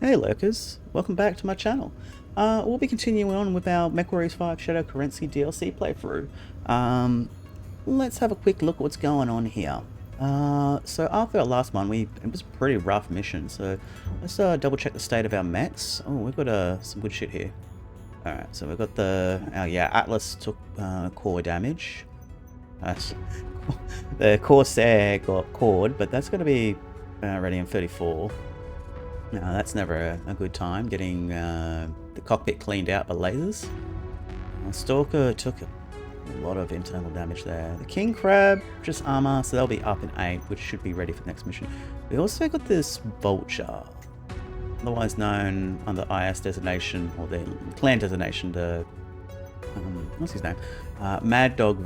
Hey lurkers, welcome back to my channel. We'll be continuing on with our Mechwarrior 5 Shadow Kerensky DLC playthrough. Let's have a quick look at what's going on here. So after our last one, it was a pretty rough mission, so let's double check the state of our mechs. Oh, we've got some good shit here. Alright, so we've got Atlas took core damage. The Corsair got cored, but that's going to be ready in 34. No, that's never a good time, getting the cockpit cleaned out by lasers. Stalker took a lot of internal damage there. The King Crab, just armor, so they'll be up in 8, which should be ready for the next mission. We also got this Vulture, otherwise known under IS designation, or the clan designation, the, what's his name? Mad Dog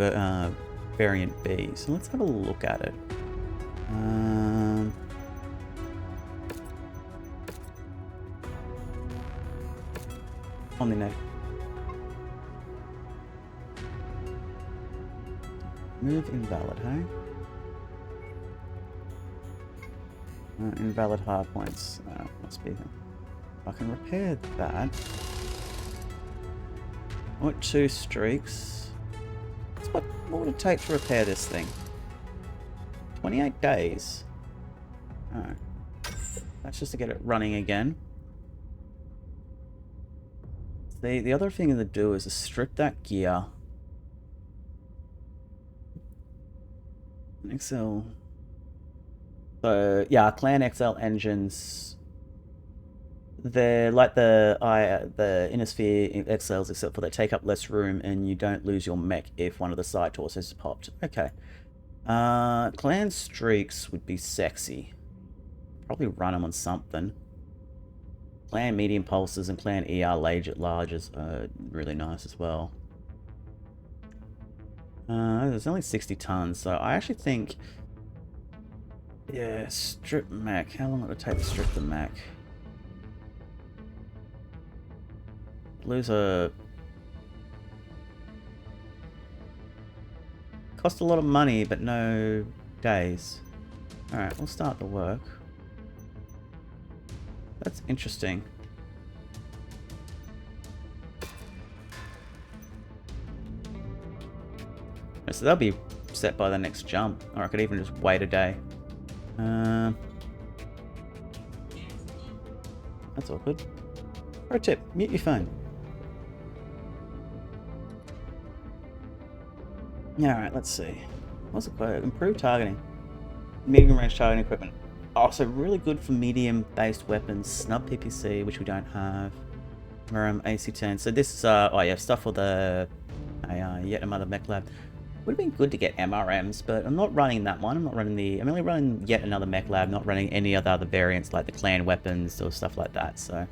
Variant B. So let's have a look at it. On the neck. Move invalid, hey? Invalid hard points. Must be them. I can repair that. I want 2 streaks. What would it take to repair this thing? 28 days. Alright. That's just to get it running again. The other thing to do is to strip that gear. XL. So yeah, Clan XL engines. They're like the Innosphere XLs, except for they take up less room and you don't lose your mech if one of the side torsos is popped. Okay. Clan streaks would be sexy. Probably run them on something. Clan medium pulses and clan ER larges are really nice as well. There's only 60 tons, so I actually think, yeah, strip mech. How long would it take to strip the mech? Lose a... Cost a lot of money, but no days. Alright, we'll start the work. That's interesting. So they'll be set by the next jump, or I could even just wait a day. That's awkward. Pro tip, mute your phone. Alright, let's see. What's the quote? Improved targeting. Medium range targeting equipment. Also really good for medium-based weapons. Snub PPC, which we don't have. AC-10. So this is, oh yeah, stuff for the yet another mech lab. Would have been good to get MRMs, but I'm not running that one. I'm only running yet another mech lab, not running any other variants like the clan weapons or stuff like that, so.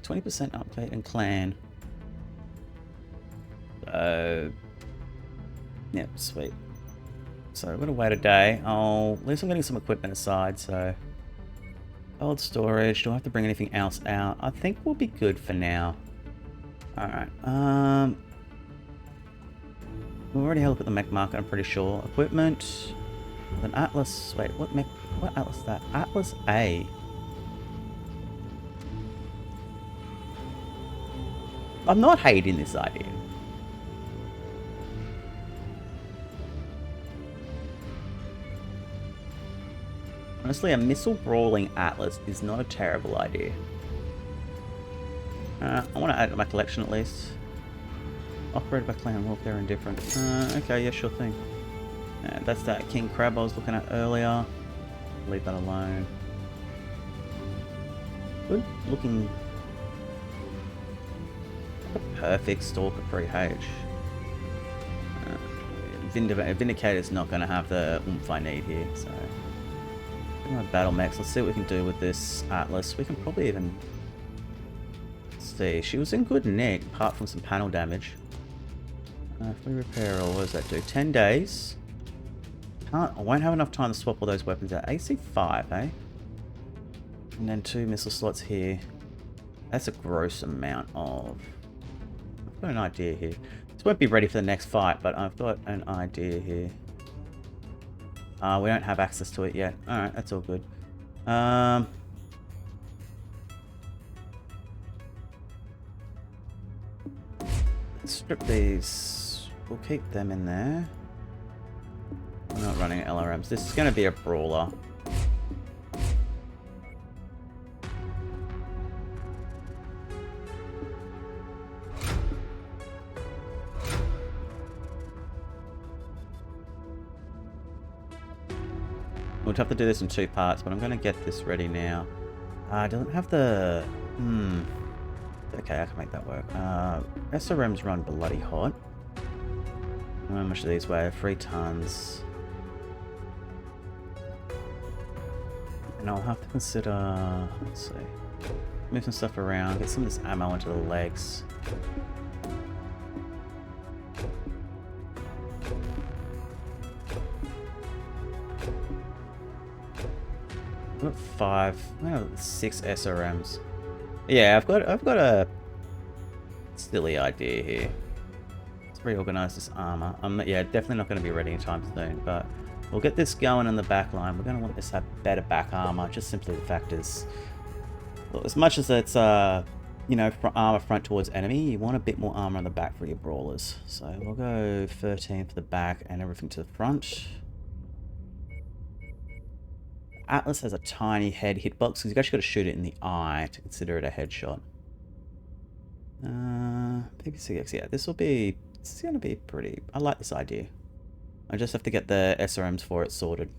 20% update in clan. Yep, sweet. So we're gonna wait a day. At least I'm getting some equipment aside, so. Cold storage, do I have to bring anything else out? I think we'll be good for now. Alright, we've already had a look at the mech market, I'm pretty sure. Equipment, an Atlas, wait, what Atlas is that? Atlas A. I'm not hating this idea. Honestly, a missile brawling Atlas is not a terrible idea. I want to add it to my collection at least. Operated by clan warfare indifferent. Okay, yeah, sure thing. That's that King Crab I was looking at earlier. Leave that alone. Good looking. A perfect Stalker 3H. Vindicator's not going to have the oomph I need here, so. My battle mechs. Let's see what we can do with this Atlas. We can probably even see. She was in good nick, apart from some panel damage. If we repair her, what does that do? 10 days. I won't have enough time to swap all those weapons out. AC 5, eh? And then 2 missile slots here. That's a gross amount of. I've got an idea here. This won't be ready for the next fight, but I've got an idea here. We don't have access to it yet. Alright, that's all good. Strip these. We'll keep them in there. We're not running LRMs. This is going to be a brawler. We'll have to do this in 2 parts, but I'm going to get this ready now. I don't have the... Okay, I can make that work. SRMs run bloody hot. How much do these weigh? 3 tons. And I'll have to consider... Let's see. Move some stuff around, get some of this ammo into the legs. I've got 6 SRMs. Yeah, I've got a silly idea here. Let's reorganize this armor. Yeah, definitely not going to be ready anytime soon, but we'll get this going in the back line. We're going to want this to have better back armor. Just simply the fact is, well, as much as it's you know, armor front towards enemy, you want a bit more armor on the back for your brawlers. So we'll go 13 for the back and everything to the front. Atlas has a tiny head hitbox because you've actually got to shoot it in the eye to consider it a headshot. PPCX, yeah, this is going to be pretty... I like this idea. I just have to get the SRMs for it sorted.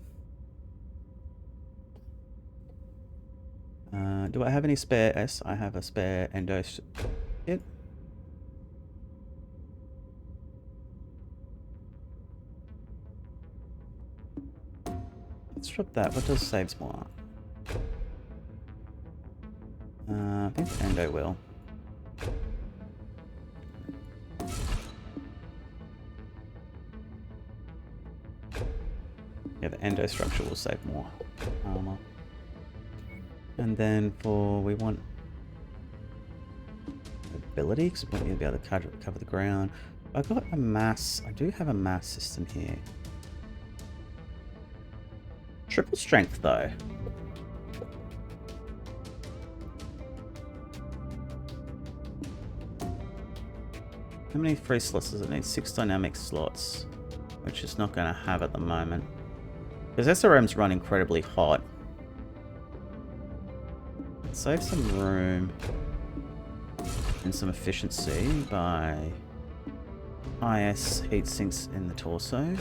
Do I have any spare? Yes, I have a spare endo kit. Let's drop that. What does saves more? I think the endo will. Yeah, the endo structure will save more armor. And then we want ability, because we want you to be able to cover the ground. I've got a mass. I do have a mass system here. Triple strength, though. How many free slots does it need? 6 dynamic slots, which it's not going to have at the moment. Because SRMs run incredibly hot. Save some room and some efficiency by IS heat sinks in the torso.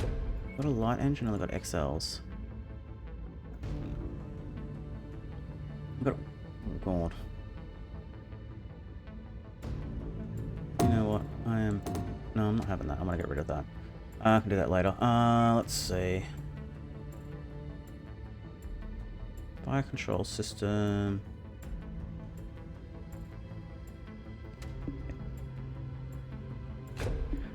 Got a light engine, I've got XLs. I've got, oh god. You know what? No, I'm not having that. I'm gonna get rid of that. I can do that later. Let's see. Fire control system.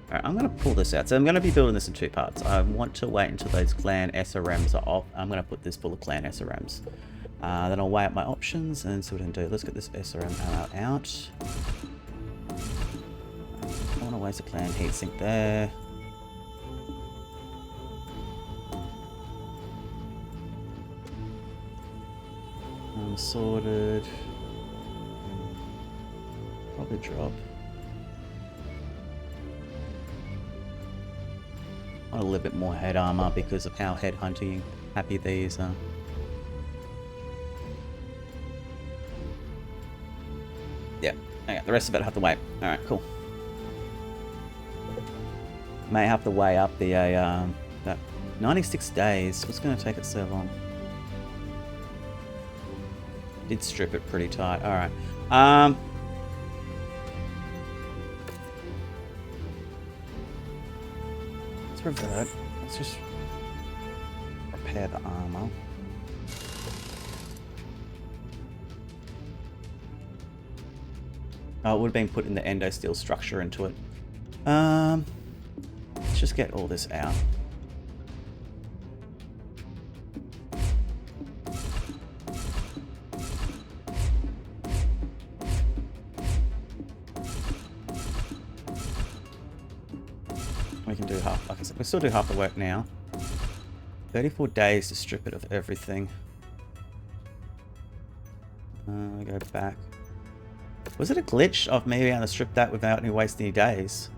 Alright, I'm going to pull this out. So I'm going to be building this in 2 parts. I want to wait until those clan SRMs are off. I'm going to put this full of clan SRMs. Then I'll weigh up my options and see what I can do. Let's get this SRM ammo out. I want to waste a clan heatsink there. Sorted. Probably drop. A little bit more head armor because of how headhunting happy these are. Yeah, okay, the rest of it I have to wait. Alright, cool. May have to weigh up the that 96 days. What's going to take it so long? Did strip it pretty tight. Alright. Let's revert. Let's just repair the armor. Oh, it would have been put in the endo steel structure into it. Let's just get all this out. We can do half, like I said, we still do half the work now. 34 days to strip it of everything. Go back. Was it a glitch of me being able to strip that without any wasting any days?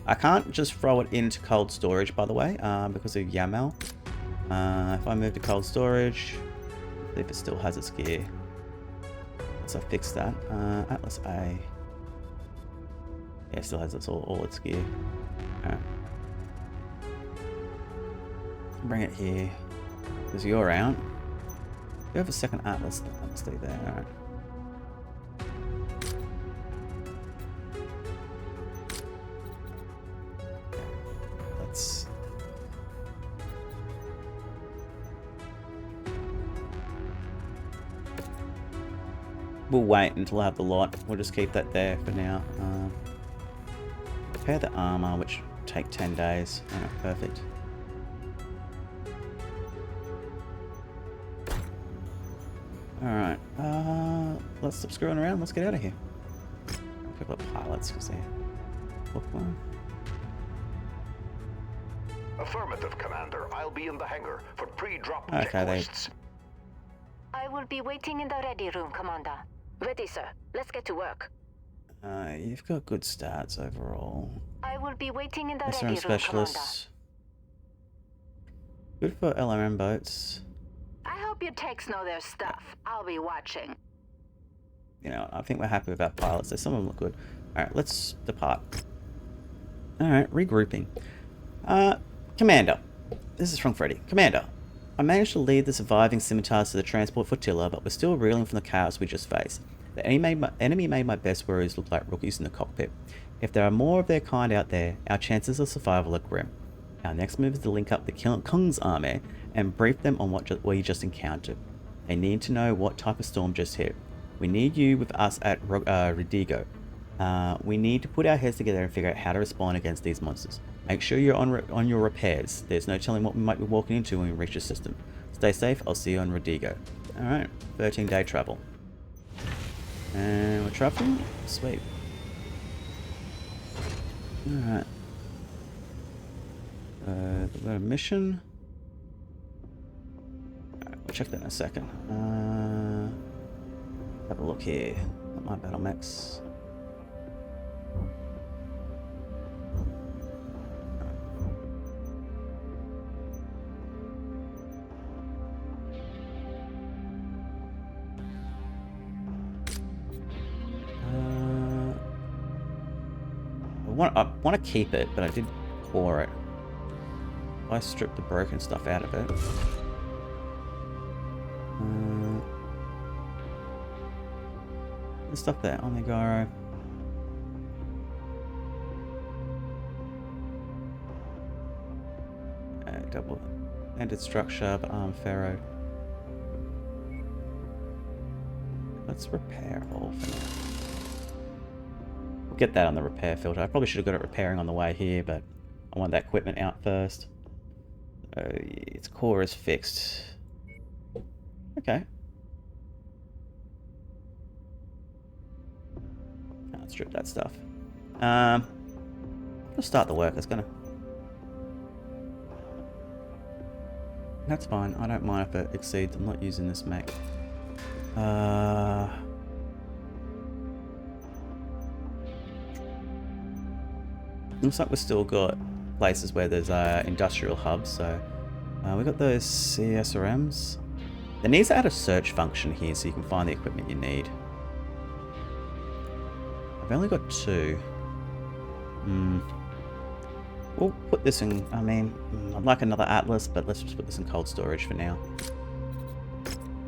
I can't just throw it into cold storage, by the way, because of YAML. If I move to cold storage, I believe it still has its gear. So I fixed that. Atlas A. Yeah, it still has all its gear. Alright. Bring it here. Because you're out. You have a second Atlas. Let's stay there. Alright. Let's. We'll wait until I have the lot. We'll just keep that there for now. Repair the armor, which will take 10 days. Alright, perfect. Alright, let's stop screwing around. Let's get out of here. A couple of pilots, because they look one. Affirmative, Commander. I'll be in the hangar for pre-drop Okay, checklists. I will be waiting in the ready room, Commander. Ready, sir. Let's get to work. You've got good stats overall. I will be waiting in the ready SRM room, specialists. Good for LRM boats. Commander. I hope your techs know their stuff. I'll be watching. You know, I think we're happy with our pilots. Some of them look good. Alright, let's depart. Alright, regrouping. Commander. This is from Freddy. Commander. I managed to lead the surviving scimitars to the transport flotilla, but we're still reeling from the chaos we just faced. The enemy made my best warriors look like rookies in the cockpit. If there are more of their kind out there, our chances of survival are grim. Our next move is to link up the Kung's army and brief them on what we just encountered. They need to know what type of storm just hit. We need you with us at Rodigo. We need to put our heads together and figure out how to respond against these monsters. Make sure you're on your repairs. There's no telling what we might be walking into when we reach the system. Stay safe. I'll see you on Rodigo. Alright, 13-day travel. And we're traveling? Sweet. Alright. We've got a mission. Alright, we'll check that in a second. Have a look here at my battle mechs. I want to keep it, but I did core it. I stripped the broken stuff out of it. The stuff there, Omegaro. Double ended structure, but arm ferro. Let's repair all for now. Get that on the repair filter. I probably should have got it repairing on the way here, but I want that equipment out first. Its core is fixed. Okay. Can't strip that stuff. I'll start the work. It's gonna. That's fine. I don't mind if it exceeds. I'm not using this mech. Looks like we've still got places where there's industrial hubs, so we've got those CSRMs. There needs to add a search function here so you can find the equipment you need. I've only got 2. We'll put this in, I mean, I'd like another Atlas, but let's just put this in cold storage for now.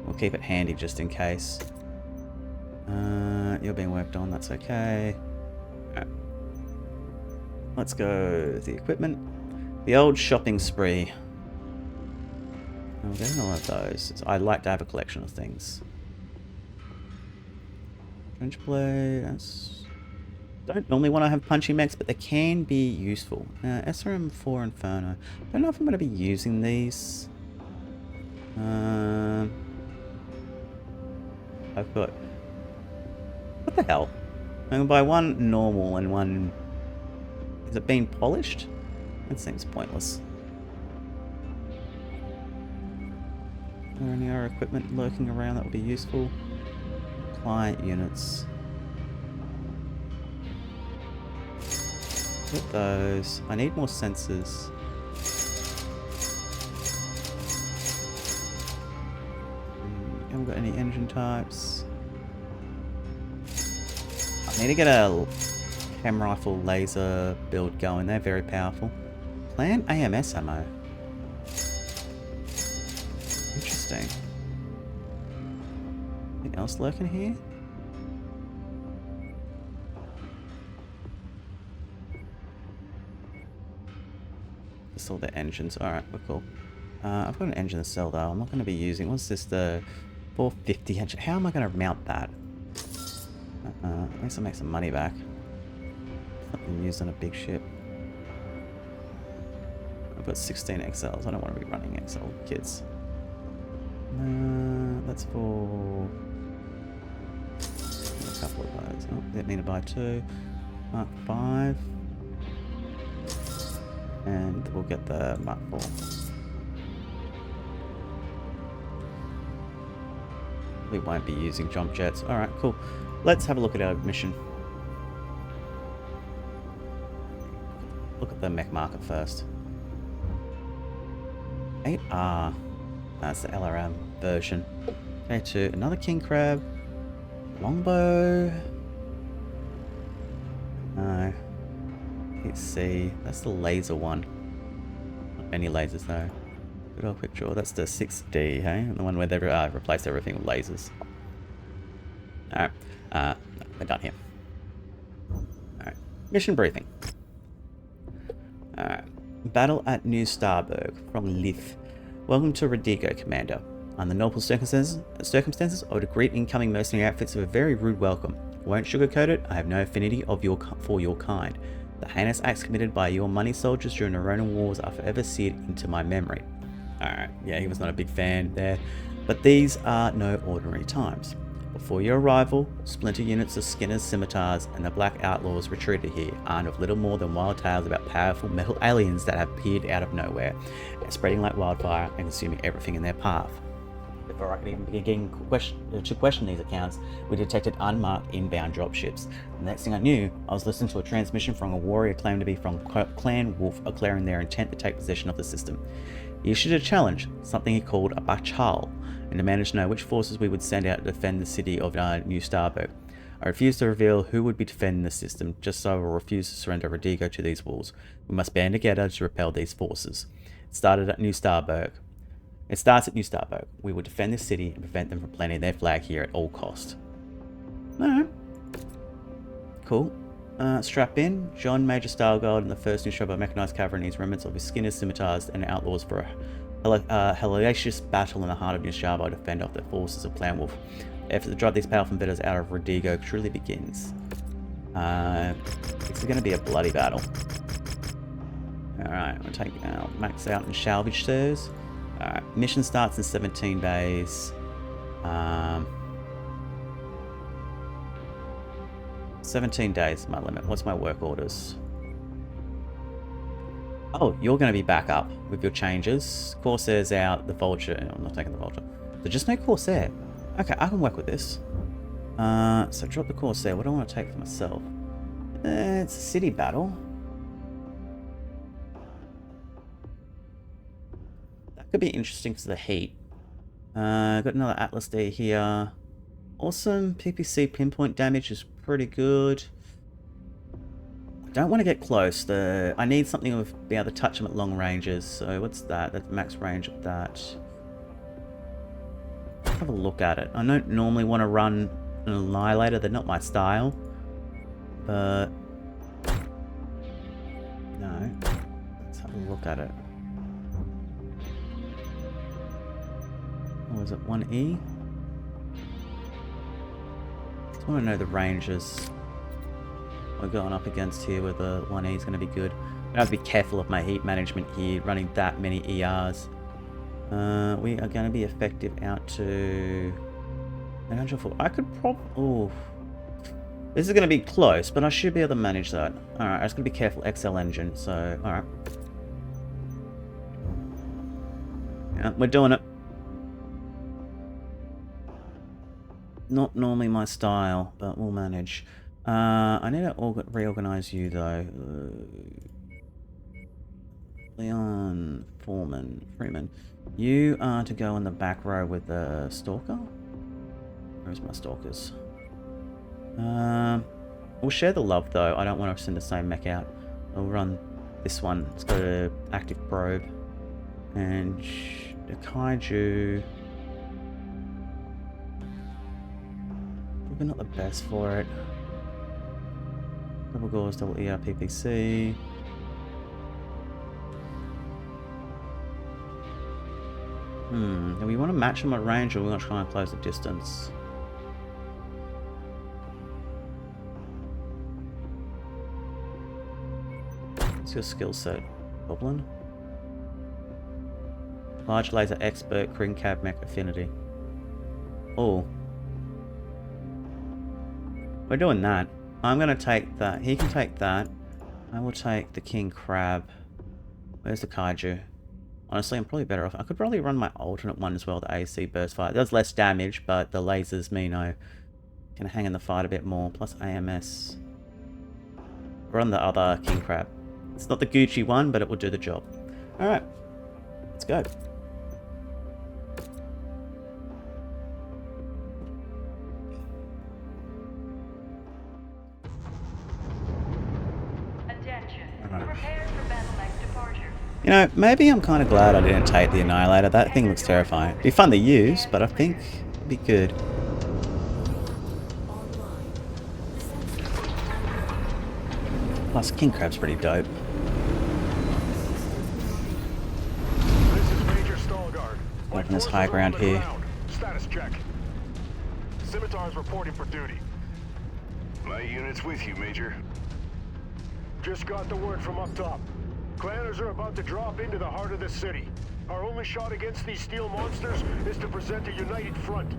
We'll keep it handy just in case. You're being worked on, that's okay. Alright. Let's go with the equipment. The old shopping spree. I'm getting all of those. I like to have a collection of things. Trench blade. Don't normally want to have punchy mechs, but they can be useful. SRM4 Inferno. Don't know if I'm going to be using these. I've got... What the hell? I'm going to buy one normal and one... Is it being polished? That seems pointless. there any other equipment lurking around that would be useful? Client units. Get those. I need more sensors. Haven't got any engine types. I need to get a chem rifle laser build going. They're very powerful. Plan AMS ammo. Interesting. Anything else lurking here? Just all the engines. Alright, we're cool. I've got an engine to sell though. I'm not going to be using. What's this? The 450 engine. How am I going to mount that? At least I'll make some money back. Something used on a big ship. I've got 16 XLs. I don't want to be running XL kits. That's for a couple of those. Oh, didn't mean to buy 2. Mark 5. And we'll get the Mark 4. We won't be using jump jets. Alright, cool. Let's have a look at our mission. Look at the mech market first. 8R. That's the LRM version. Okay, 2. Another king crab. Longbow. No. Let's see. That's the laser one. Not many lasers though. Good old quick draw. That's the 6D, hey? The one where they replaced everything with lasers. Alright. We're done here. Alright. Mission briefing. Alright. Battle at New Starburg from Lith. Welcome to Radigo, Commander. Under normal circumstances, I would greet incoming mercenary outfits with a very rude welcome. I won't sugarcoat it. I have no affinity for your kind. The heinous acts committed by your money soldiers during the Ronin Wars are forever seared into my memory. Alright, yeah, he was not a big fan there. But these are no ordinary times. Before your arrival, splinter units of Skinners, Scimitars, and the Black Outlaws retreated here, armed with little more than wild tales about powerful metal aliens that have appeared out of nowhere, and spreading like wildfire and consuming everything in their path. Before I could even begin to question these accounts, we detected unmarked inbound dropships. The next thing I knew, I was listening to a transmission from a warrior claimed to be from Clan Wolf, declaring their intent to take possession of the system. He issued a challenge, something he called a bachal, and demanded to know which forces we would send out to defend the city of New Starburg. I refused to reveal who would be defending the system, just so I will refuse to surrender Radigo to these wolves. We must band together to repel these forces. It starts at New Starburg. We will defend this city and prevent them from planting their flag here at all cost. Alright. Cool. Strap in. John Major Stargold and the first New Starburg mechanized cavalry needs remnants of his Skinners, Scimitars, and Outlaws for a hellacious battle in the heart of New Starburg to fend off the forces of Clan Wolf. The effort to drive these powerful invaders out of Radigo truly begins. It's going to be a bloody battle. Alright, we'll take our max out and salvage stairs. Alright, mission starts in 17 days. 17 days is my limit. What's my work orders? Oh, you're going to be back up with your changes. Corsair's out, the Vulture. I'm not taking the Vulture. So just no Corsair. Okay, I can work with this. So drop the Corsair. What do I want to take for myself? It's a city battle. That could be interesting because of the heat. Got another Atlas D here. Awesome. PPC pinpoint damage is pretty good. I don't want to get close. I need something to be able to touch them at long ranges. So what's that? That's max range of that. Let's have a look at it. I don't normally want to run an Annihilator. They're not my style. But no. Let's have a look at it. Or is it 1E? I want to know the ranges we're going up against here where the 1E is going to be good. I have to be careful of my heat management here, running that many ERs. We are going to be effective out to 904. I could probably... Oh, this is going to be close, but I should be able to manage that. Alright, I just got to be careful. XL engine, so alright. Yeah, we're doing it. Not normally my style, but we'll manage. I need to reorganize you though. Leon Freeman. You are to go in the back row with the stalker. Where's my stalkers? We'll share the love though. I don't want to send the same mech out. I'll run this one. It's got an active probe. And the kaiju. Probably not the best for it. Double gauze, double ER, PPC. Do we want to match them at range, or we want to try and close the distance? What's your skill set? Goblin? Large laser expert, Kring Cab Mech affinity. Oh. We're doing that. I'm going to take that. He can take that. I will take the King Crab. Where's the Kaiju? Honestly, I'm probably better off. I could probably run my alternate one as well, the AC Burst Fire. It does less damage, but the lasers mean I can hang in the fight a bit more. Plus AMS. Run the other King Crab. It's not the Gucci one, but it will do the job. Alright. Let's go. You know, maybe I'm kind of glad I didn't take the Annihilator. That thing looks terrifying. It'd be fun to use, but I think it'd be good. Plus, King Crab's pretty dope. This is Major Stalgard. Open this high ground here. Status check. Scimitars reporting for duty. My unit's with you, Major. Just got the word from up top. Clanners are about to drop into the heart of the city. Our only shot against these steel monsters is to present a united front.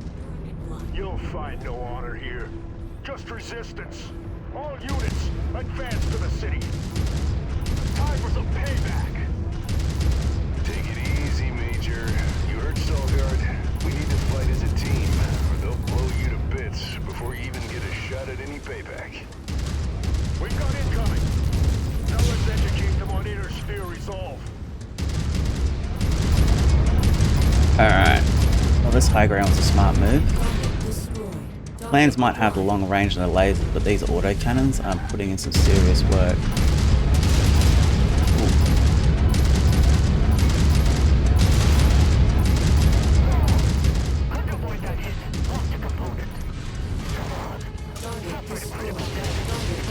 You'll find no honor here. Just resistance. All units, advance to the city. Time for some payback. Take it easy, Major. You heard Stalgard. We need to fight as a team, or they'll blow you to bits before you even get a shot at any payback. We've got incoming. Now let's educate them on inner sphere resolve. Alright. Well, this high ground was a smart move. Plans might have the long range and the lasers, but these autocannons are putting in some serious work.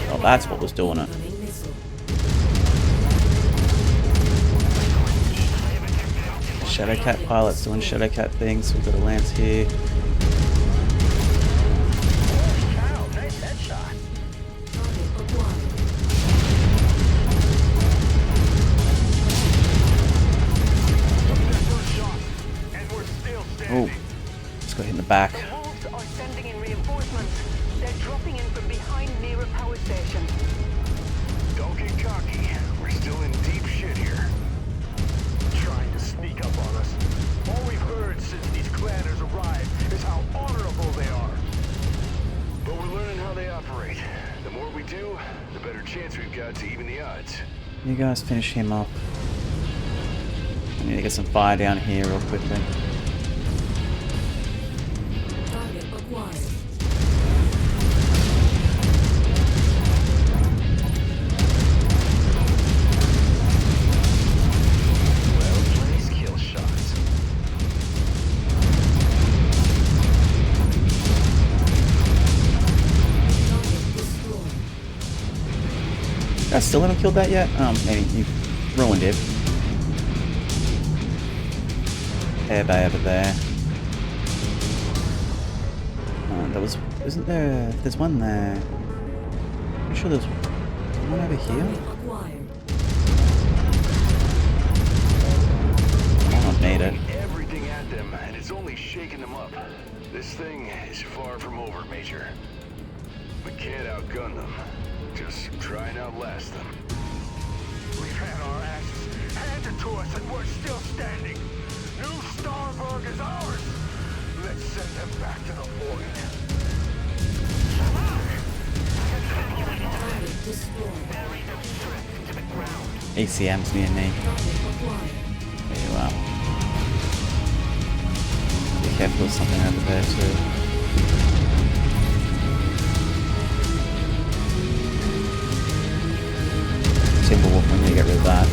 Oh, that's what was doing it. Shadowcat pilots doing Shadowcat things. We've got a lance here. Oh, just got hit in the back. The wolves are sending in reinforcements. They're dropping in from behind near a power station. Don't get cocky. We're still in deep shit here. Trying to sneak up on us. All we've heard since these clanners arrived is how honorable they are. But we're learning how they operate. The more we do, the better chance we've got to even the odds. You guys finish him off. I need to get some fire down here real quickly. I still haven't killed that yet? Maybe you ruined it. Air bay over there. Isn't there? There's one there. I'm sure there's one over here. I don't need it. Everything at them, and it's only shaking them up. This thing is far from over, Major. We can't outgun them. Just try and outlast them. We've had our asses handed to us and we're still standing. New Starburg is ours. Let's send them back to the void. ECM's near me. There you are. Be careful of something over there too. Timberwolf, we need to get rid of that.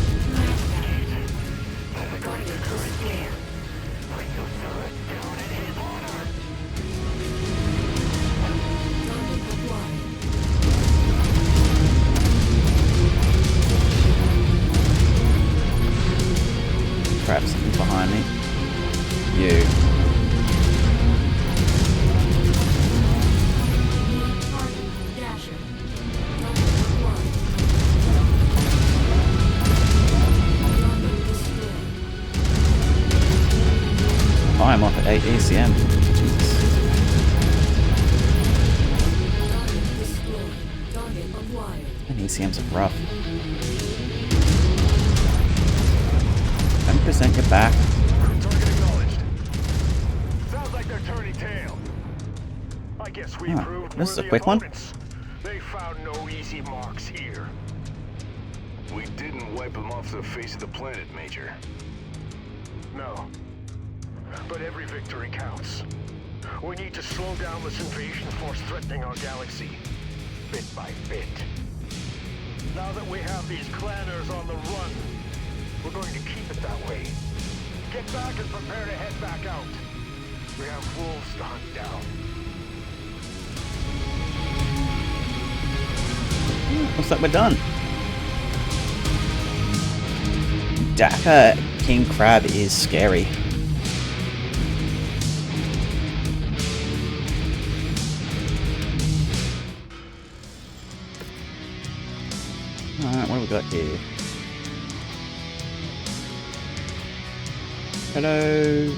Crap, something's behind me. You. I'm off at 8 ECM. Jesus. And ECMs are rough. 10% your back. Target acknowledged. Sounds like they're turning tail. I guess we proved this is a worthy quick one. opponents. They found no easy marks here. We didn't wipe them off the face of the planet, Major. No. But every victory counts. We need to slow down this invasion force threatening our galaxy, bit by bit. Now that we have these clanners on the run, we're going to keep it that way. Get back and prepare to head back out. We have wolves to hunt down. Looks like we're done. Daka King Crab is scary. Alright, what have we got here?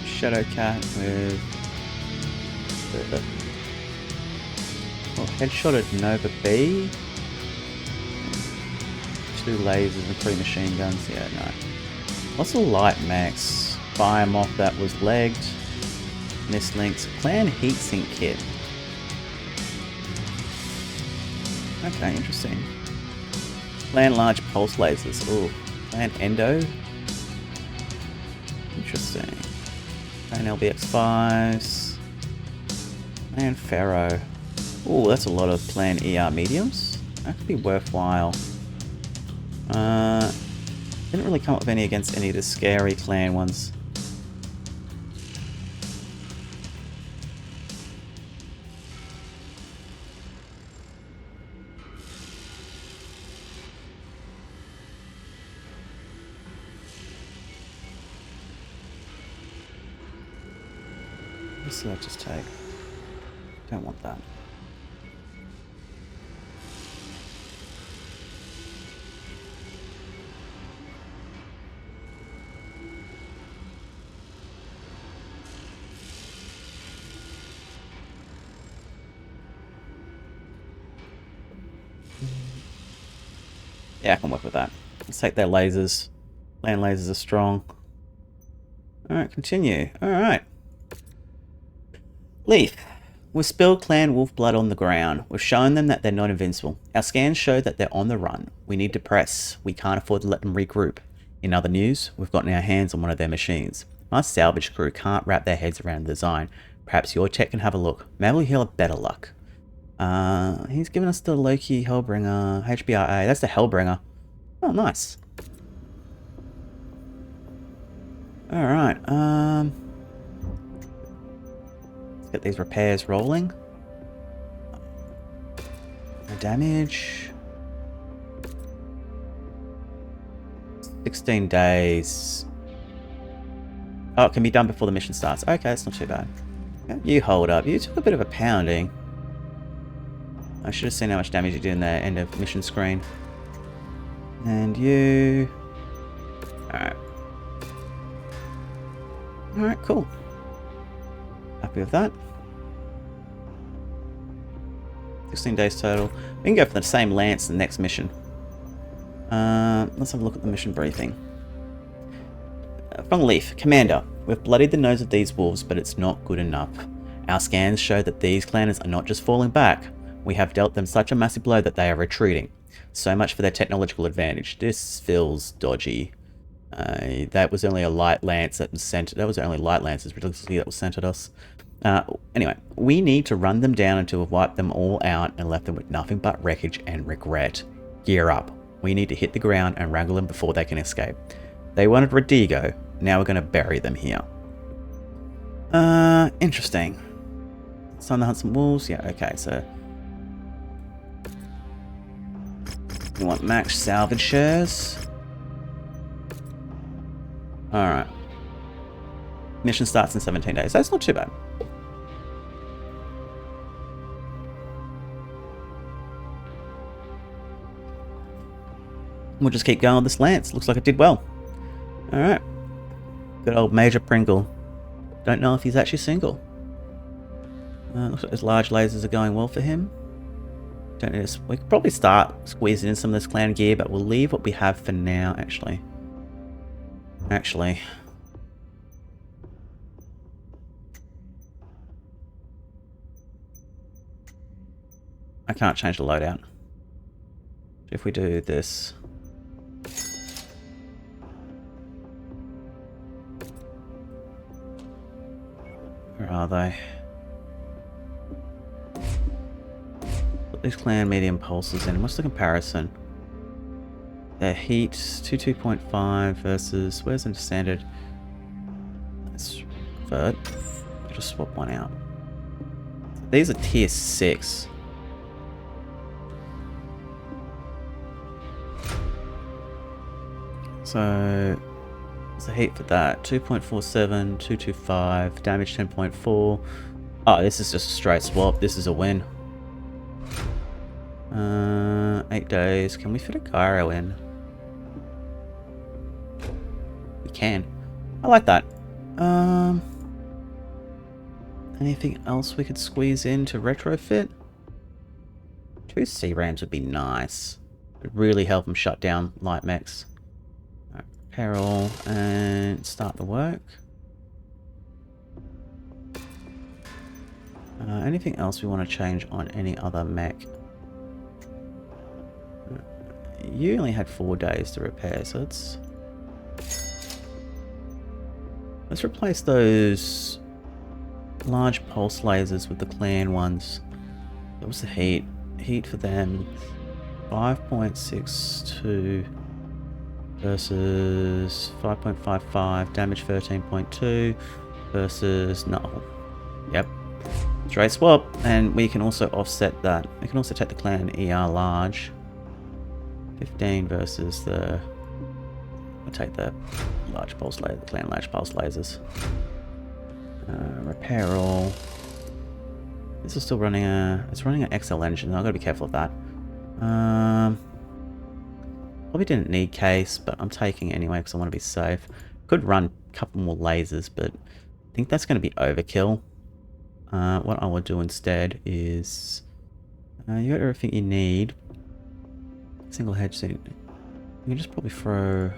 Shadow Cat with headshotted Nova B. 2 lasers and 3 machine guns. Yeah, no. Lots of light mechs. Biomoth that was legged. Mislinks. Clan heatsink kit. Okay, interesting. Clan large pulse lasers. Ooh. Clan endo. Interesting. Clan LBX5s. Clan Pharaoh. Ooh, that's a lot of Clan ER mediums. That could be worthwhile. Didn't really come up with any against any of the scary clan ones. Let's just take. Don't want that. Yeah, I can work with that. Let's take their lasers. Land lasers are strong. Alright, continue. Alright. Leaf. We've spilled clan wolf blood on the ground. We've shown them that they're not invincible. Our scans show that they're on the run. We need to press. We can't afford to let them regroup. In other news, we've gotten our hands on one of their machines. My salvage crew can't wrap their heads around the design. Perhaps your tech can have a look. Maybe he'll have better luck. He's given us the Loki Hellbringer, HBRA. That's the Hellbringer. Oh, nice. Alright, let's get these repairs rolling. No damage. 16 days. Oh, it can be done before the mission starts. Okay, that's not too bad. You hold up. You took a bit of a pounding. I should have seen how much damage you did in the end of mission screen. And you... Alright. Alright, cool. Happy with that. 16 days total. We can go for the same lance the next mission. Let's have a look at the mission briefing. From Leaf. Commander, we've bloodied the nose of these wolves, but it's not good enough. Our scans show that these clanners are not just falling back. We have dealt them such a massive blow that they are retreating. So much for their technological advantage. This feels dodgy. That was only a light lance that was sent. That was only light lances ridiculously that was sent at us. Anyway, we need to run them down until we've wiped them all out and left them with nothing but wreckage and regret. Gear up. We need to hit the ground and wrangle them before they can escape. They wanted Radigo. Now we're going to bury them here. Interesting. It's time to hunt some wolves. Yeah, okay, so we want max salvage shares. Alright. Mission starts in 17 days. That's not too bad. We'll just keep going with this lance. Looks like it did well. Alright. Good old Major Pringle. Don't know if he's actually single. Looks like those large lasers are going well for him. Don't need to, we could probably start squeezing in some of this clan gear, but we'll leave what we have for now, actually. I can't change the loadout. If we do this. Where are they? Put these clan medium pulses in. What's the comparison? Their heat 22.5 versus where's the standard? Let's convert. Just swap one out. These are tier 6. So what's the heat for that? 2.47, 225, damage 10.4. Oh, this is just a straight swap. This is a win. 8 days. Can we fit a gyro in? We can. I like that. Anything else we could squeeze in to retrofit? 2 C-rams would be nice. Would really help them shut down light mechs. Peril and start the work. Anything else we want to change on any other mech? You only had 4 days to repair, so let's replace those large pulse lasers with the clan ones. What was the heat? Heat for them 5.62 versus 5.55, damage 13.2 versus no. Yep. Straight swap, and we can also offset that. We can also take the clan ER large. 15 versus the. I'll take the large pulse laser, the clan large pulse lasers. Repair all. This is still running a. It's running an XL engine. I've got to be careful of that. Probably didn't need case, but I'm taking it anyway because I want to be safe. Could run a couple more lasers, but I think that's going to be overkill. What I will do instead is you got everything you need. Single head suit. You can just probably throw.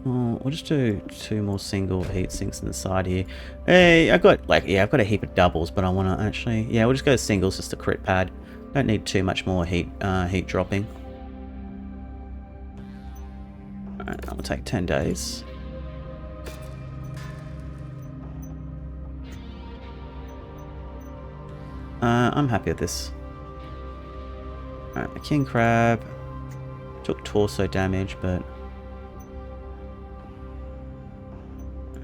Oh, we'll just do 2 more single heat sinks on the side here. Hey, I've got a heap of doubles, but I want to actually, yeah, we'll just go singles, just a crit pad. Don't need too much more heat dropping. Alright, that will take 10 days. I'm happy with this. Alright, the king crab took torso damage, but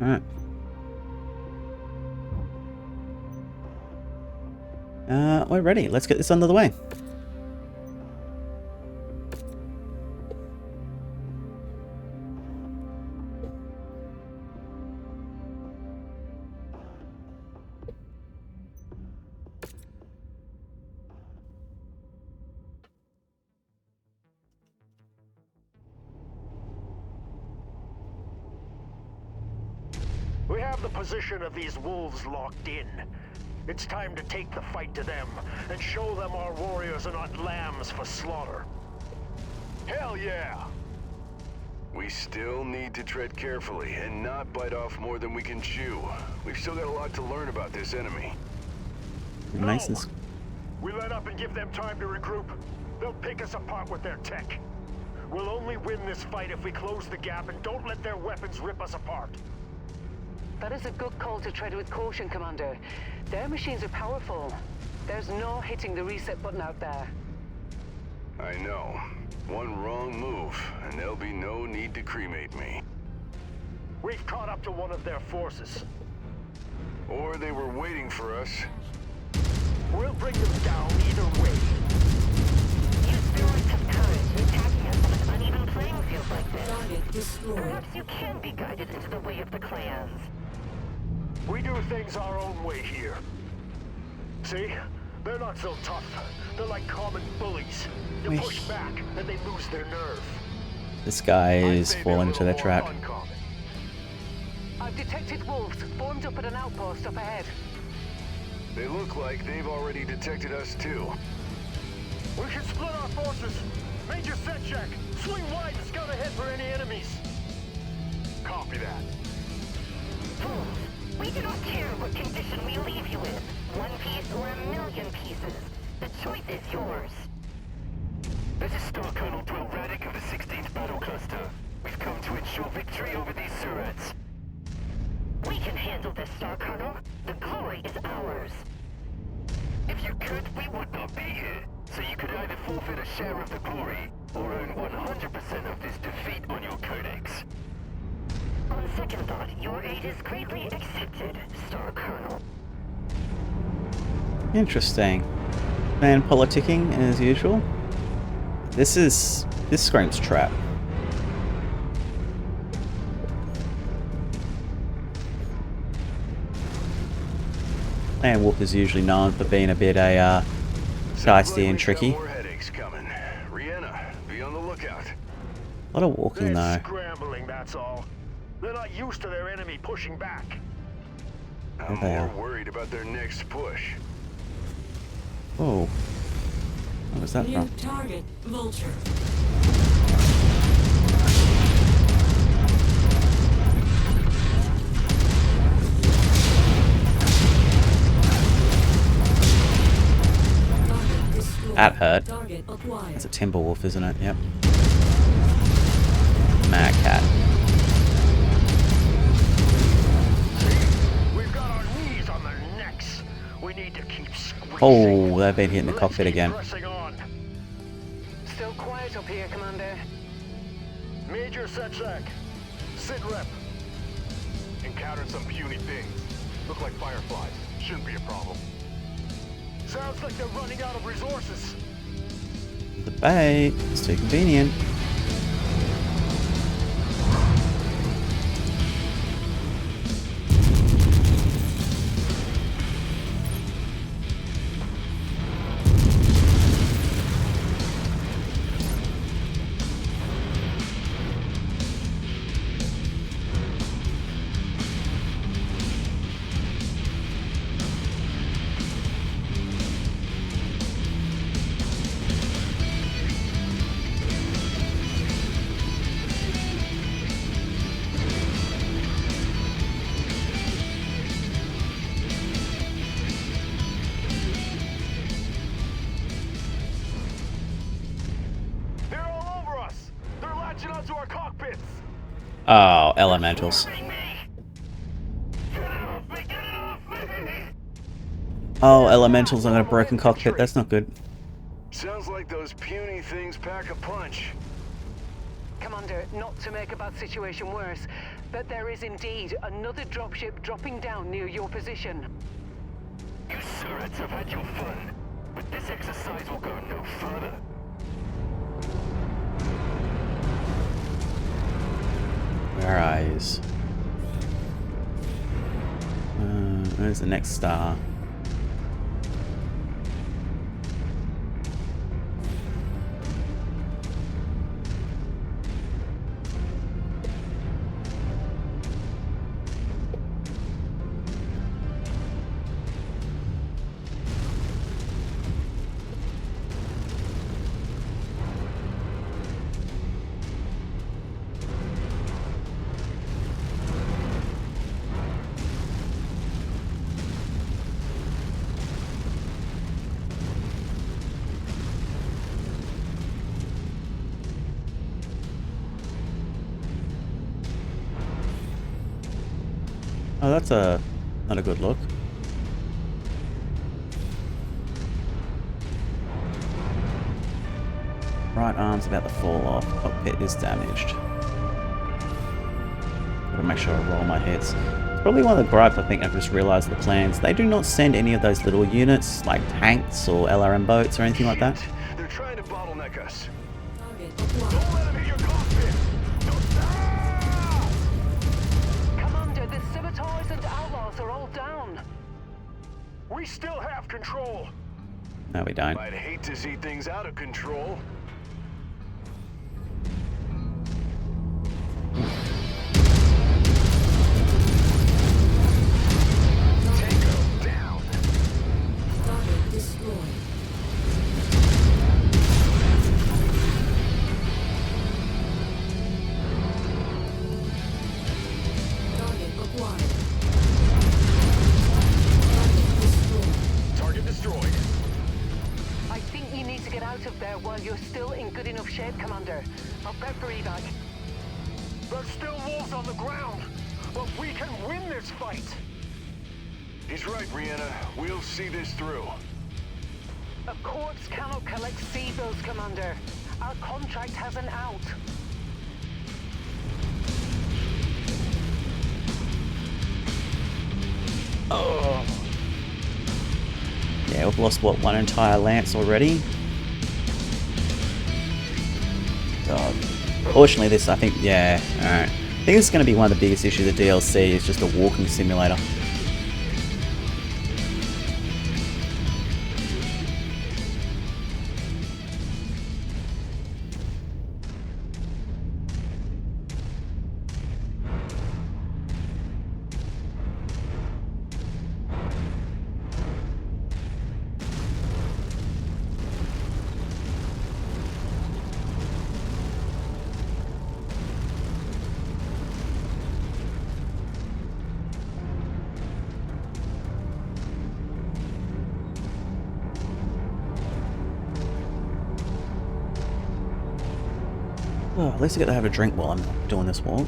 alright. We're ready. Let's get this under the way. We have the position of these wolves locked in. It's time to take the fight to them and show them our warriors are not lambs for slaughter. Hell yeah! We still need to tread carefully and not bite off more than we can chew. We've still got a lot to learn about this enemy. Nice and... We let up and give them time to regroup. They'll pick us apart with their tech. We'll only win this fight if we close the gap and don't let their weapons rip us apart. That is a good call to tread with caution, Commander. Their machines are powerful. There's no hitting the reset button out there. I know. One wrong move, and there'll be no need to cremate me. We've caught up to one of their forces. Or they were waiting for us. We'll bring them down either way. You stewards have courage attacking us on an uneven playing field like this. Target destroyed. Perhaps you can be guided into the way of the clans. We do things our own way here. See? They're not so tough. They're like common bullies. You push back, and they lose their nerve. This guy I'd is say falling they're into a their little trap. more uncommon. I've detected wolves formed up at an outpost up ahead. They look like they've already detected us too. We should split our forces. Major set check. Swing wide and scout ahead for any enemies. Copy that. Fools, we do not care what condition we leave you in. One piece or a million pieces. The choice is yours. This is Star Colonel Dwell Raddick of the 16th Battle Cluster. We've come to ensure victory over these Surats. We can handle this, Star Colonel. The glory is ours. If you could, we would not be here. So you could either forfeit a share of the glory, or own 100% of this defeat on your codex. On second thought, your aid is greatly accepted, Star Colonel. Interesting. Man politicking as usual. This screams trap. And Wolf is usually known for being a bit feisty and tricky. More headaches coming. Rihanna, be on the lookout. A lot of walking They're though. scrambling, that's all. They're not used to their enemy pushing back. I'm they more are. worried about their next push. Oh. What was that New from? target, Vulture. Target destroyed. That hurt. Target acquired. It's a timber wolf, isn't it? Yep. Mad cat. We've got our knees on their necks. We need to keep squeezing. Oh, they've been hitting the Let's cockpit keep again. pressing on. Still quiet up here, Commander. Major Setsec. Sit rep. Encountered some puny things. Look like fireflies. Shouldn't be a problem. Sounds like they're running out of resources. The bait. It's too convenient. They're all over us. They're latching onto our cockpits. Oh, elementals. Oh, elementals on a broken cockpit. That's not good. Sounds like those puny things pack a punch. Commander, not to make a bad situation worse, but there is indeed another dropship dropping down near your position. You Surats have had your fun, but this exercise will go no further. Where are you? Where's the next star? Oh, that's not a good look. Right arm's about to fall off. Cockpit is damaged. Gotta make sure I roll my hits. It's probably one of the gripes I think I've just realised the plans. They do not send any of those little units like tanks or LRM boats or anything like that. They're trying to bottleneck us. Target Don't acquired. let him hit your cockpit! Commander, the Scimitars and Outlaws are all down. We still have control. No, we don't. I'd hate to see things out of control. Tango down. Target destroyed. Target acquired. Target destroyed. Target destroyed. I think you need to get out of there while you're still in good enough shape, Commander. I'll prep for evac. There's still wolves on the ground, but we can win this fight. He's right, Brianna. We'll see this through. A corpse cannot collect sea bills, Commander. Our contract has an out. Yeah, we've lost, what, one entire lance already? God. Fortunately, this, I think, yeah, alright. I think this is going to be one of the biggest issues of the DLC, is just a walking simulator. Oh, at least I get to have a drink while I'm doing this walk.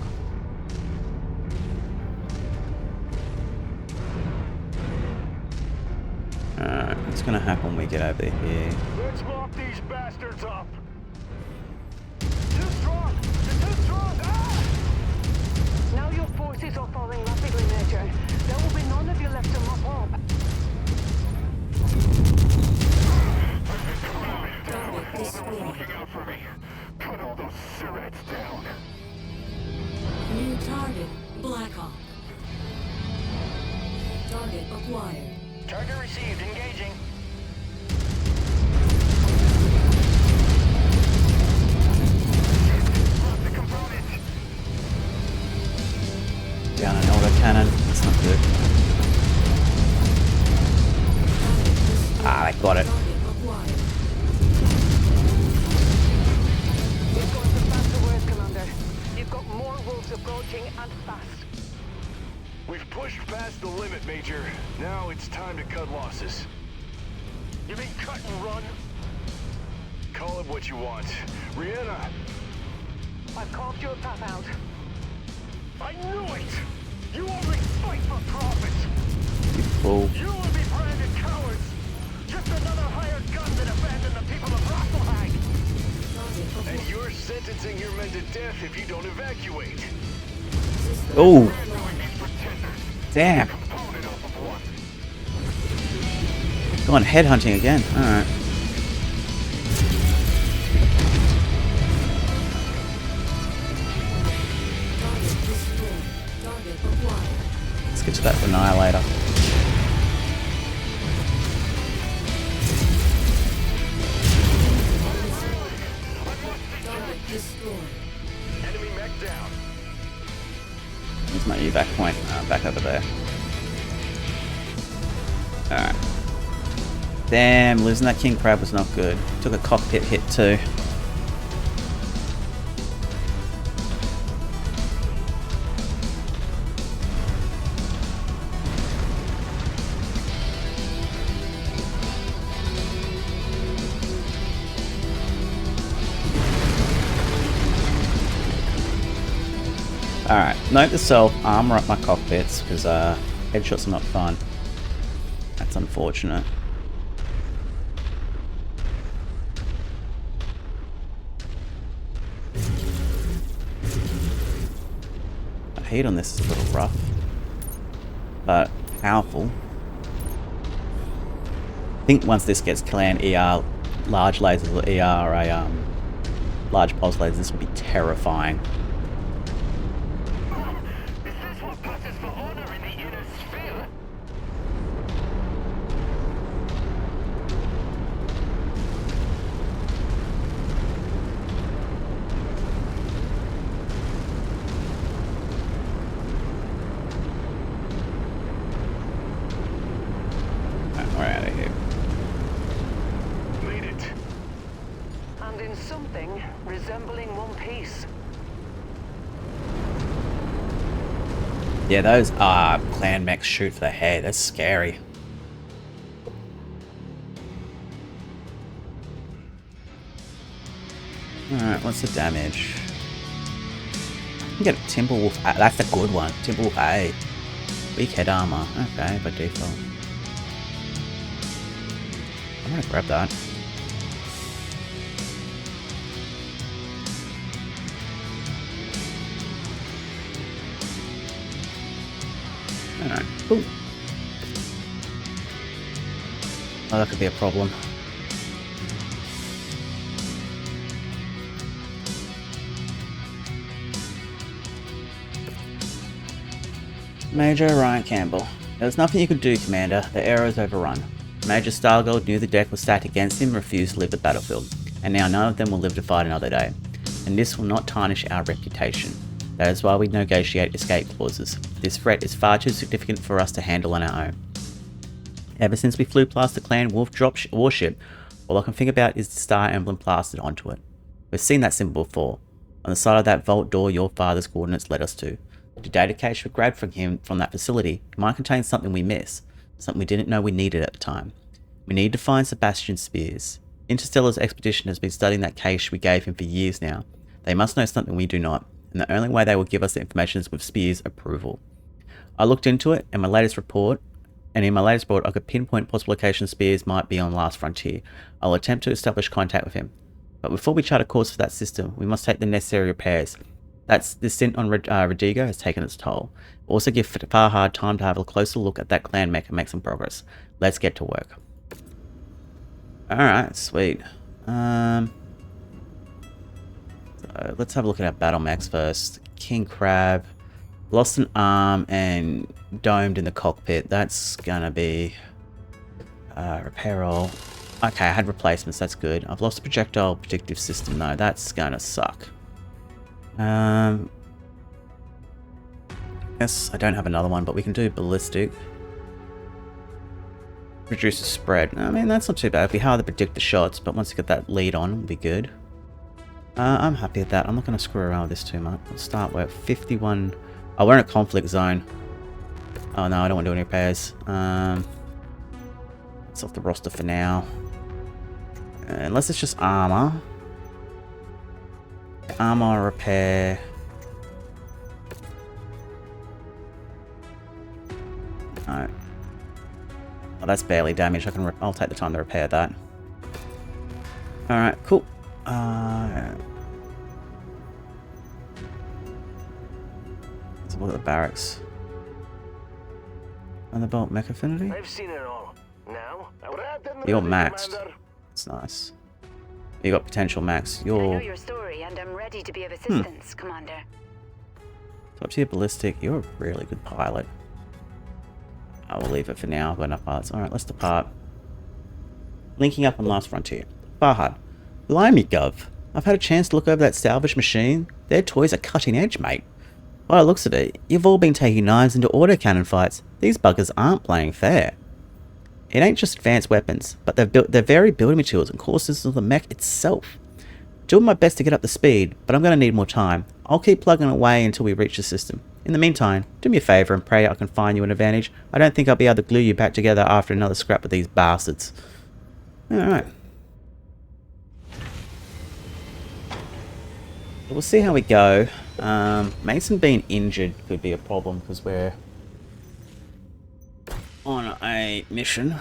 Alright, what's gonna happen when we get over here? Let's lock these bastards up. Too strong! They're too strong! Ah! Now your forces are falling rapidly, Major. There will be none of you left to mop up. Target destroyed. Looking out for me. Put all those surrats down. New target, Blackhawk. Target acquired. Target received. Engaging. Down an autocannon. That's not good. Ah, I got it. Target acquired. We've got the faster words, Commander. You've got more wolves approaching and fast. We've pushed past the limit, Major. Now it's time to cut losses. You mean cut and run? Call it what you want. Brianna, I've carved your path out. I knew it! You only fight for profit! Fool. You will be branded cowards! Just another hired gun that abandoned the people of Rashelhage! Target and acquired. you're sentencing your men to death if you don't evacuate. Oh! Damn! Going headhunting again. Alright. Target destroyed. Target acquired. Let's get to that Annihilator. Target destroyed. Enemy mech down. Here's my evac point. Back over there. Alright. Damn, losing that king crab was not good. Took a cockpit hit too. Alright, note to self, armor up my cockpits, because headshots are not fun. That's unfortunate. The heat on this is a little rough, but powerful. I think once this gets clan ER, large lasers or ER, a large pulse lasers, this will be terrifying. Is this what passes for honor in the inner sphere? Alright, we're out of here. Made it. And in something resembling one piece. Yeah, those clan mechs shoot for the head. That's scary. Alright, what's the damage? You get a Timberwolf A. That's a good one. Timberwolf A. Weak head armor. Okay, by default. I'm gonna grab that. Alright, cool. Oh, that could be a problem. Major Ryan Campbell. There was nothing you could do, Commander. The era is overrun. Major Stargold knew the deck was stacked against him and refused to leave the battlefield, and now none of them will live to fight another day. And this will not tarnish our reputation. That is why we negotiate escape clauses. This threat is far too significant for us to handle on our own. Ever since we flew past the clan Wolf drop warship, all I can think about is the star emblem plastered onto it. We've seen that symbol before, on the side of that vault door your father's coordinates led us to. The data cache we grabbed from him from that facility might contain something we miss, something we didn't know we needed at the time. We need to find Sebastian Spears. Interstellar's expedition has been studying that cache we gave him for years now. They must know something we do not, and the only way they will give us the information is with Spears' approval. I looked into it, and in my latest report, I could pinpoint possible locations Spears might be on Last Frontier. I'll attempt to establish contact with him. But before we chart a course for that system, we must take the necessary repairs. The stint on Radigo has taken its toll. Also give Farhad time to have a closer look at that clan mech and make some progress. Let's get to work. Alright, sweet. So let's have a look at our battle mechs first. King Crab. Lost an arm and domed in the cockpit. That's gonna be repair all. Okay, I had replacements, that's good. I've lost a projectile predictive system though. That's gonna suck. Yes, I don't have another one, but we can do ballistic. Reduce the spread. I mean, that's not too bad. It'd be hard to predict the shots, but once you get that lead on, it'll be good. I'm happy with that. I'm not going to screw around with this too much. We'll start with 51. Oh, we're in a conflict zone. Oh no, I don't want to do any repairs. It's off the roster for now. Unless it's just armor. Armor repair. Alright. Oh, that's barely damaged. I'll take the time to repair that. Alright, cool. Let's look at the barracks. Thunderbolt Mech Affinity? I've seen it all. Now, You're maxed. That's nice. You got potential max. I know You're your story, and I'm ready to be of assistance, Commander. top tier ballistic. You're a really good pilot. I will leave it for now. I've got enough pilots. Alright, let's depart. Linking up on Last Frontier. Farhad. Blimey, Gov. I've had a chance to look over that salvage machine. Their toys are cutting edge, mate. By the looks of it, you've all been taking knives into autocannon fights. These buggers aren't playing fair. It ain't just advanced weapons, but they've built their very building materials and core systems of the mech itself. Doing my best to get up to speed, but I'm going to need more time. I'll keep plugging away until we reach the system. In the meantime, do me a favour and pray I can find you an advantage. I don't think I'll be able to glue you back together after another scrap with these bastards. Alright. We'll see how we go. Mason being injured could be a problem because we're on a mission.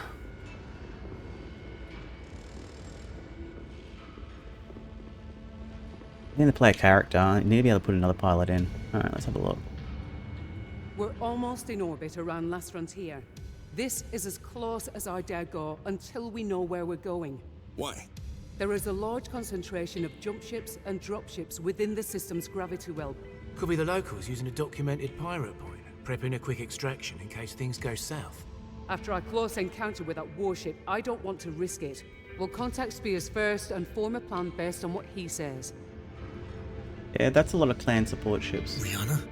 You need to play a character. You need to be able to put another pilot in. Alright, let's have a look. We're almost in orbit around Last Frontier. This is as close as I dare go until we know where we're going. Why? There is a large concentration of jump ships and drop ships within the system's gravity well. Could be the locals using a documented pirate point, prepping a quick extraction in case things go south. After our close encounter with that warship, I don't want to risk it. We'll contact Spears first and form a plan based on what he says. Yeah, that's a lot of clan support ships. Rihanna?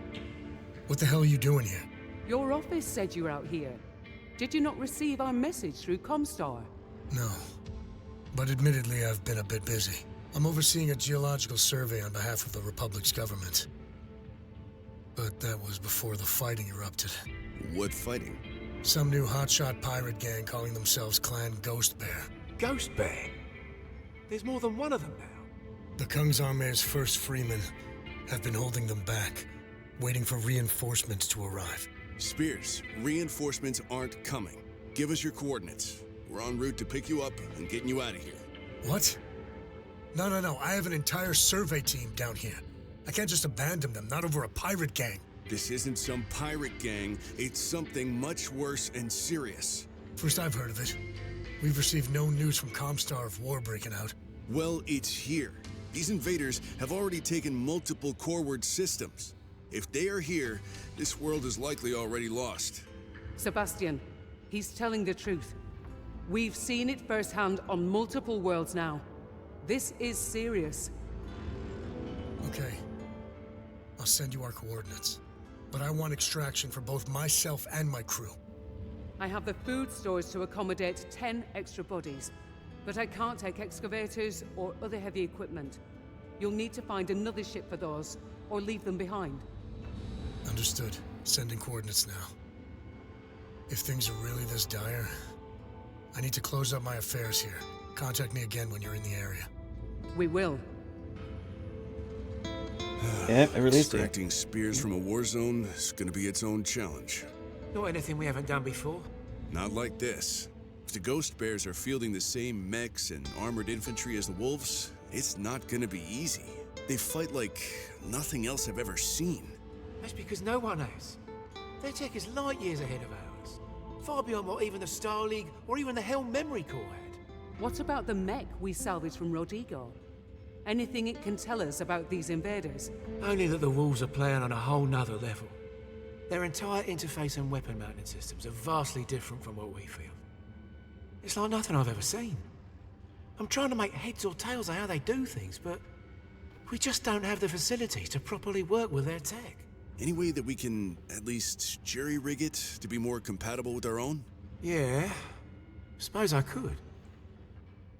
What the hell are you doing here? Your office said you were out here. Did you not receive our message through Comstar? No. But admittedly, I've been a bit busy. I'm overseeing a geological survey on behalf of the Republic's government. But that was before the fighting erupted. What fighting? Some new hotshot pirate gang calling themselves Clan Ghost Bear. Ghost Bear? There's more than one of them now. The Kungsarmee's first freemen have been holding them back, waiting for reinforcements to arrive. Spears, reinforcements aren't coming. Give us your coordinates. We're en route to pick you up and getting you out of here. What? No. I have an entire survey team down here. I can't just abandon them, not over a pirate gang. This isn't some pirate gang. It's something much worse and serious. First I've heard of it. We've received no news from Comstar of war breaking out. Well, it's here. These invaders have already taken multiple coreward systems. If they are here, this world is likely already lost. Sebastian, he's telling the truth. We've seen it firsthand on multiple worlds now. This is serious. Okay. I'll send you our coordinates. But I want extraction for both myself and my crew. I have the food stores to accommodate 10 extra bodies. But I can't take excavators or other heavy equipment. You'll need to find another ship for those, or leave them behind. Understood. Sending coordinates now. If things are really this dire, I need to close up my affairs here. Contact me again when you're in the area. We will. Yeah, I released it. Extracting Spears from a war zone is gonna be its own challenge. Not anything we haven't done before. Not like this. If the Ghost Bears are fielding the same mechs and armored infantry as the Wolves, it's not gonna be easy. They fight like nothing else I've ever seen. That's because no one has. Their tech is light years ahead of ours. Far beyond what even the Star League or even the Helm Memory Corps had. What about the mech we salvaged from Rodrigo? Anything it can tell us about these invaders? Only that the Wolves are playing on a whole nother level. Their entire interface and weapon mounting systems are vastly different from what we feel. It's like nothing I've ever seen. I'm trying to make heads or tails of how they do things, but we just don't have the facilities to properly work with their tech. Any way that we can at least jerry-rig it to be more compatible with our own? Yeah, suppose I could.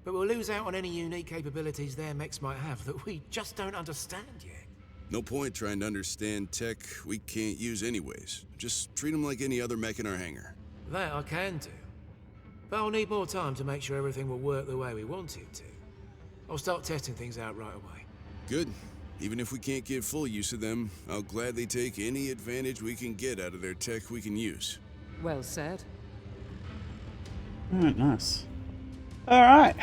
But we'll lose out on any unique capabilities their mechs might have that we just don't understand yet. No point trying to understand tech we can't use anyways. Just treat them like any other mech in our hangar. That I can do. But I'll need more time to make sure everything will work the way we want it to. I'll start testing things out right away. Good. Even if we can't get full use of them, I'll gladly take any advantage we can get out of their tech we can use. Well said. Alright, nice. Alright.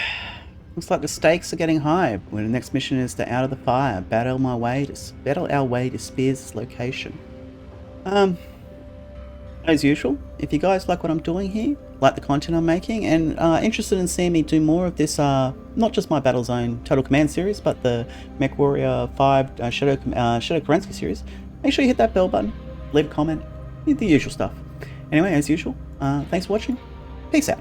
Looks like the stakes are getting high. When the next mission is to Out of the Fire. Battle our way to Spears' location. As usual, if you guys like what I'm doing here, like the content I'm making, and interested in seeing me do more of this, not just my Battlezone Total Command series, but the Mechwarrior 5 Shadow Kerensky series, make sure you hit that bell button, leave a comment, the usual stuff. Anyway, as usual, thanks for watching. Peace out.